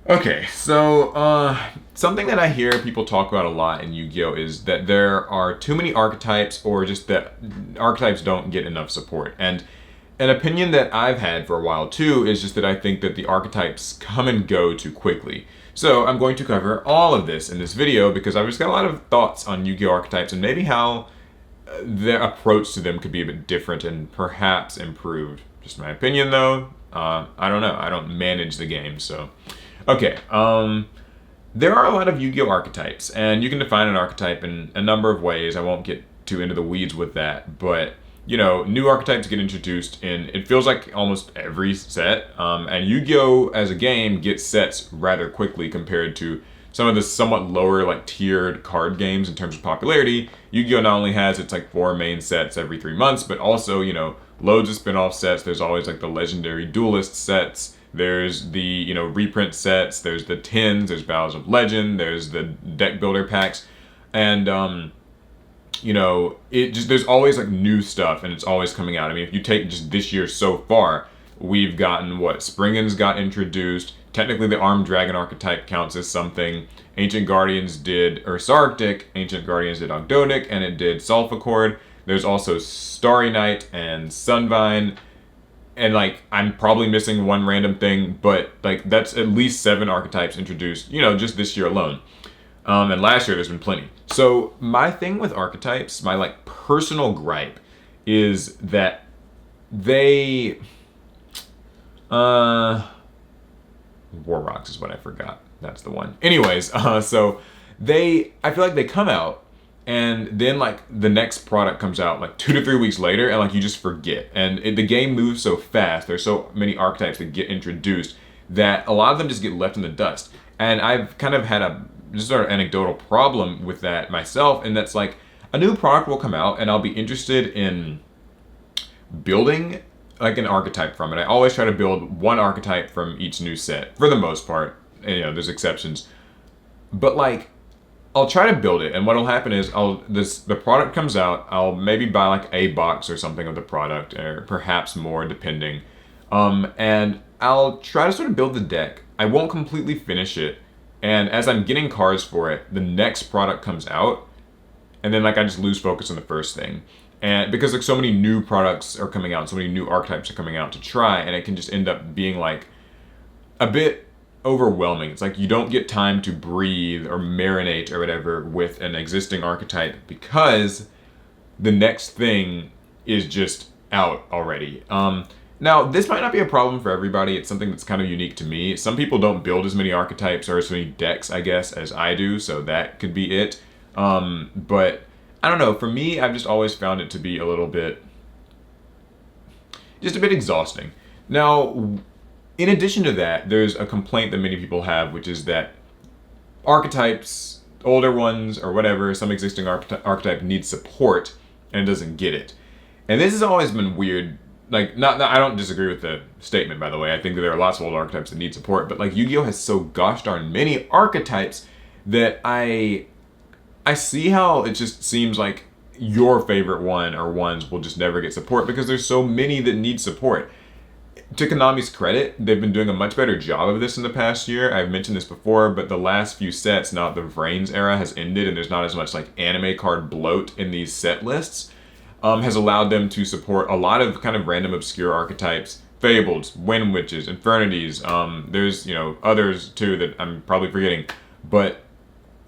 Okay, so something that I hear people talk about a lot in Yu-Gi-Oh is that there are too many archetypes, or just that archetypes don't get enough support. And an opinion that I've had for a while too is just that I think that the archetypes come and go too quickly. So I'm going to cover all of this in this video because I've just got a lot of thoughts on Yu-Gi-Oh archetypes and maybe how their approach to them could be a bit different and perhaps improved. Just my opinion though. I don't know. I don't manage the game, so. Okay, there are a lot of Yu-Gi-Oh archetypes, and you can define an archetype in a number of ways. I won't get too into the weeds with that, but new archetypes get introduced in, it feels like almost every set, and Yu-Gi-Oh as a game gets sets rather quickly compared to some of the somewhat lower like tiered card games in terms of popularity. Yu-Gi-Oh not only has its like 4 main sets every 3 months, but also, loads of spin-off sets. There's always like the legendary duelist sets. There's the, reprint sets, there's the tins, there's Battles of Legend, there's the deck builder packs, and there's always like new stuff and it's always coming out. I mean, if you take just this year so far, we've gotten Springens got introduced. Technically the Armed Dragon archetype counts as something. Ancient Guardians did Ursa-Arctic, Ancient Guardians did Ogdodic, and it did Sulfaccord. There's also Starry Night and Sunvine. And like I'm probably missing one random thing, but like that's at least 7 archetypes introduced, just this year alone. And last year there's been plenty. So my thing with archetypes, my like personal gripe, is that they War Rocks is what I forgot. That's the one. Anyways, so I feel like they come out and then like the next product comes out like 2 to 3 weeks later, and like you just forget. And the game moves so fast. There's so many archetypes that get introduced that a lot of them just get left in the dust. And I've kind of had a just sort of anecdotal problem with that myself, and that's like a new product will come out and I'll be interested in building like an archetype from it. I always try to build one archetype from each new set for the most part. And, there's exceptions, but like I'll try to build it, and what'll happen is the product comes out. I'll maybe buy like a box or something of the product, or perhaps more, depending. And I'll try to sort of build the deck. I won't completely finish it, and as I'm getting cards for it, the next product comes out, and then like I just lose focus on the first thing, and because like so many new products are coming out, so many new archetypes are coming out to try, and it can just end up being like a bit overwhelming. It's like you don't get time to breathe or marinate or whatever with an existing archetype because the next thing is just out already. Now, this might not be a problem for everybody. It's something that's kind of unique to me. Some people don't build as many archetypes or as many decks, I guess, as I do, so that could be it. But I don't know. For me, I've just always found it to be a little bit, just a bit exhausting. Now, in addition to that, there's a complaint that many people have, which is that archetypes, older ones or whatever, some existing archetype needs support and doesn't get it. And this has always been weird. Like, I don't disagree with the statement, by the way. I think that there are lots of old archetypes that need support, but like Yu-Gi-Oh has so gosh darn many archetypes that I see how it just seems like your favorite one or ones will just never get support because there's so many that need support. To Konami's credit, they've been doing a much better job of this in the past year. I've mentioned this before, but the last few sets, now that the Vrains era has ended and there's not as much like anime card bloat in these set lists, has allowed them to support a lot of kind of random obscure archetypes. Fableds, Wind Witches, Infernities, there's, others too that I'm probably forgetting. But,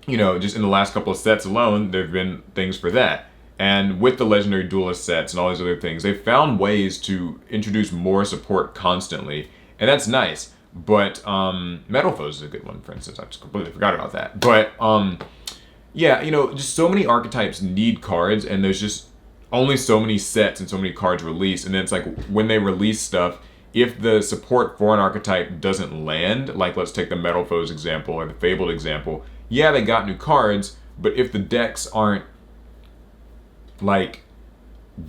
just in the last couple of sets alone, there have been things for that. And with the legendary duelist sets and all these other things, they've found ways to introduce more support constantly, and that's nice. But Metal Foes is a good one, for instance. I just completely forgot about that. But yeah, just so many archetypes need cards, and there's just only so many sets and so many cards released. And then it's like when they release stuff, if the support for an archetype doesn't land, like let's take the Metal Foes example or the Fabled example, yeah, they got new cards, but if the decks aren't like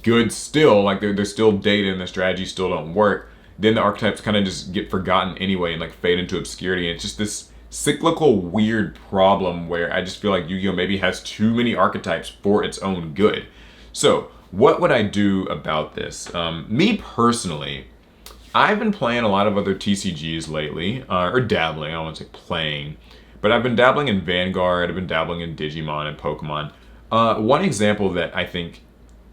good still, like they're still dated and the strategies still don't work, then the archetypes kind of just get forgotten anyway and like fade into obscurity. And it's just this cyclical weird problem where I just feel like Yu-Gi-Oh maybe has too many archetypes for its own good. So what would I do about this? Me personally, I've been playing a lot of other TCGs lately, or dabbling. I don't want to say playing, but I've been dabbling in Vanguard. I've been dabbling in Digimon and Pokemon. One example that I think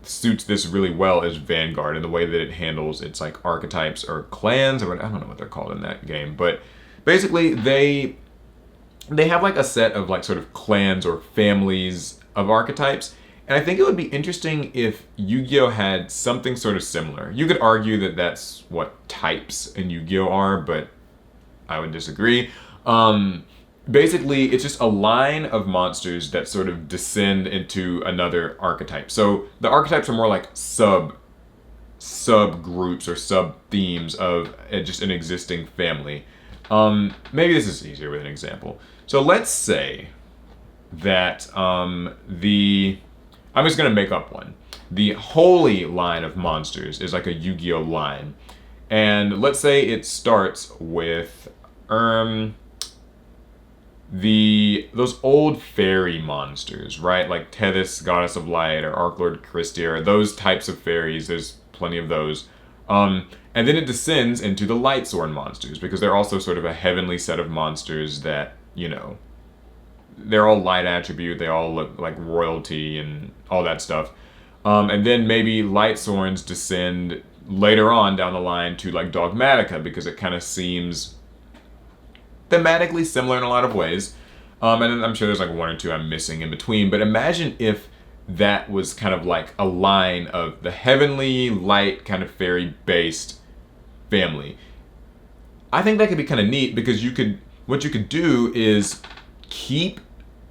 suits this really well is Vanguard and the way that it handles its like archetypes or clans, or I don't know what they're called in that game, but basically they have like a set of like sort of clans or families of archetypes. And I think it would be interesting if Yu-Gi-Oh had something sort of similar. You could argue that that's what types in Yu-Gi-Oh are, but I would disagree. Basically, it's just a line of monsters that sort of descend into another archetype. So the archetypes are more like subgroups or sub themes of just an existing family. Maybe this is easier with an example. So let's say that I'm just gonna make up one. The Holy line of monsters is like a Yu-Gi-Oh line, and let's say it starts with those old fairy monsters, right? Like Tethys, Goddess of Light, or Archlord Christia, or those types of fairies. There's plenty of those. And then it descends into the Lightsworn monsters, because they're also sort of a heavenly set of monsters that, you know, they're all light attribute, they all look like royalty and all that stuff. And then maybe Lightsworns descend later on down the line to like Dogmatica, because it kind of seems thematically similar in a lot of ways. And then I'm sure there's like one or two I'm missing in between, but imagine if that was kind of like a line of the heavenly light kind of fairy based family. I think that could be kind of neat, because what you could do is keep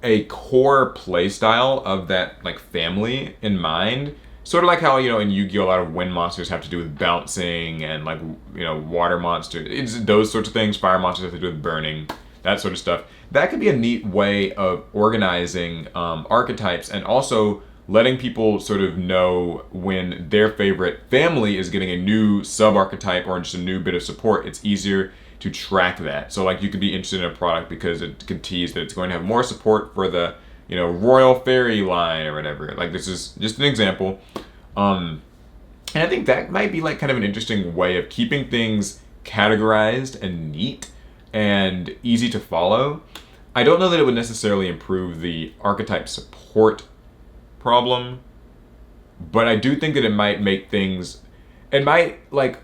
a core playstyle of that like family in mind. Sort of like how, you know, in Yu-Gi-Oh! A lot of wind monsters have to do with bouncing, and like, you know, water monsters, it's those sorts of things. Fire monsters have to do with burning, that sort of stuff. That could be a neat way of organizing archetypes, and also letting people sort of know when their favorite family is getting a new sub-archetype or just a new bit of support. It's easier to track that. So like you could be interested in a product because it could tease that it's going to have more support for the, you know, Royal Fairy line or whatever. Like, this is just an example. And I think that might be like kind of an interesting way of keeping things categorized and neat and easy to follow. I don't know that it would necessarily improve the archetype support problem, but I do think that it might like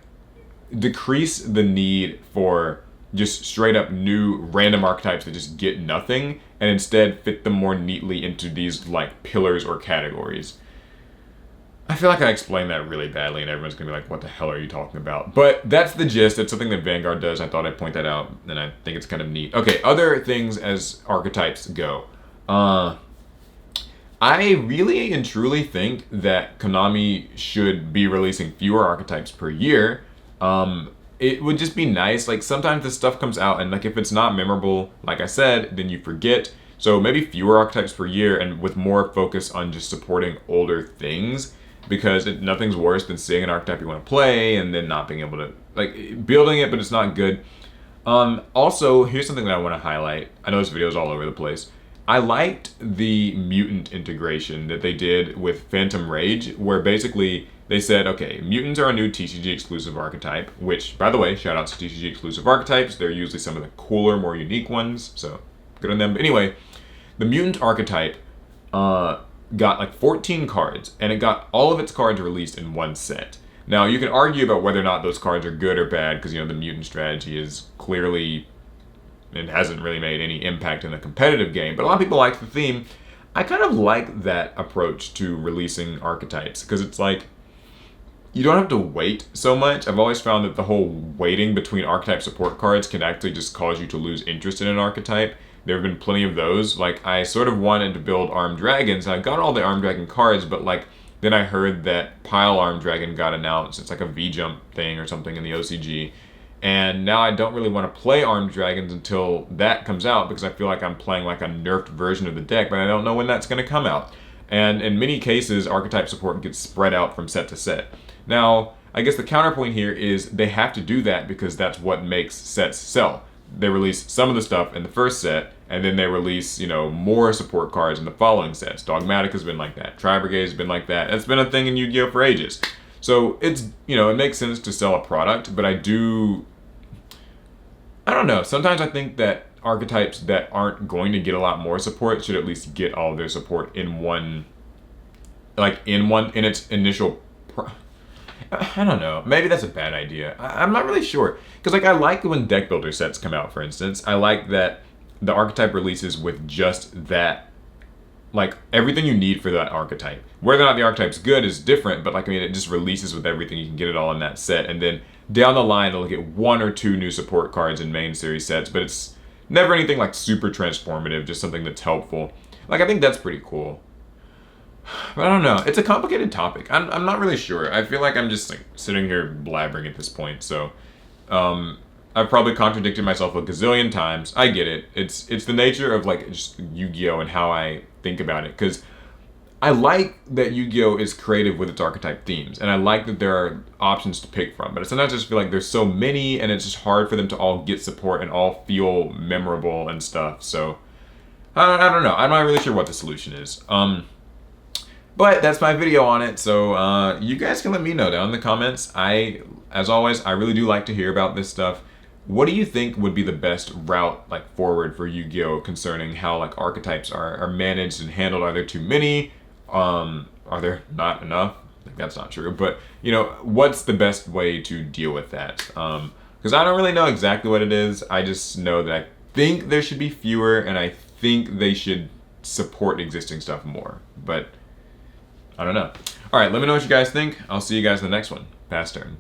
decrease the need for just straight up new random archetypes that just get nothing, and instead fit them more neatly into these like pillars or categories. I feel like I explained that really badly, and everyone's gonna be like, what the hell are you talking about? But that's the gist. It's something that Vanguard does. I thought I'd point that out, and I think it's kind of neat. Okay, other things as archetypes go. I really and truly think that Konami should be releasing fewer archetypes per year. It would just be nice. Like, sometimes this stuff comes out, and like if it's not memorable, like I said, then you forget. So maybe fewer archetypes per year, and with more focus on just supporting older things, because nothing's worse than seeing an archetype you want to play and then not being able to, like, building it, but it's not good. Also, here's something that I want to highlight. I know this video is all over the place. I liked the mutant integration that they did with Phantom Rage, where basically they said, okay, mutants are a new TCG exclusive archetype, which, by the way, shout out to TCG exclusive archetypes. They're usually some of the cooler, more unique ones, so good on them. But anyway, the mutant archetype got like 14 cards, and it got all of its cards released in one set. Now, you can argue about whether or not those cards are good or bad, because, you know, the mutant strategy is clearly, it hasn't really made any impact in the competitive game, but a lot of people like the theme. I kind of like that approach to releasing archetypes, because it's like, you don't have to wait so much. I've always found that the whole waiting between archetype support cards can actually just cause you to lose interest in an archetype. There have been plenty of those. Like, I sort of wanted to build Armed Dragons, and I got all the Armed Dragon cards, but like, then I heard that Pile Armed Dragon got announced. It's like a V-Jump thing or something in the OCG. And now I don't really want to play Armed Dragons until that comes out, because I feel like I'm playing like a nerfed version of the deck, but I don't know when that's going to come out. And in many cases, archetype support gets spread out from set to set. Now, I guess the counterpoint here is they have to do that because that's what makes sets sell. They release some of the stuff in the first set, and then they release, you know, more support cards in the following sets. Dogmatic has been like that. Tri-Brigade has been like that. It's been a thing in Yu-Gi-Oh! For ages. So it's, you know, it makes sense to sell a product, but I don't know. Sometimes I think that archetypes that aren't going to get a lot more support should at least get all their support in one, in its initial. I don't know. Maybe that's a bad idea. I'm not really sure. Because, like, I like when deck builder sets come out, for instance. I like that the archetype releases with just that, like, everything you need for that archetype. Whether or not the archetype's good is different, but, like, I mean, it just releases with everything. You can get it all in that set. And then down the line, they'll get 1 or 2 new support cards in main series sets, but it's never anything, like, super transformative, just something that's helpful. Like, I think that's pretty cool. But I don't know. It's a complicated topic. I'm not really sure. I feel like I'm just like sitting here blabbering at this point. So I've probably contradicted myself a gazillion times. I get it. It's the nature of like just Yu-Gi-Oh and how I think about it. Because I like that Yu-Gi-Oh is creative with its archetype themes, and I like that there are options to pick from. But sometimes I just feel like there's so many, and it's just hard for them to all get support and all feel memorable and stuff. So I don't know. I'm not really sure what the solution is. But that's my video on it, so you guys can let me know down in the comments. As always, I really do like to hear about this stuff. What do you think would be the best route like forward for Yu-Gi-Oh concerning how like archetypes are managed and handled? Are there too many? Are there not enough? I think that's not true, but you know, what's the best way to deal with that? Because I don't really know exactly what it is. I just know that I think there should be fewer, and I think they should support existing stuff more, but I don't know. All right, let me know what you guys think. I'll see you guys in the next one. Pass turn.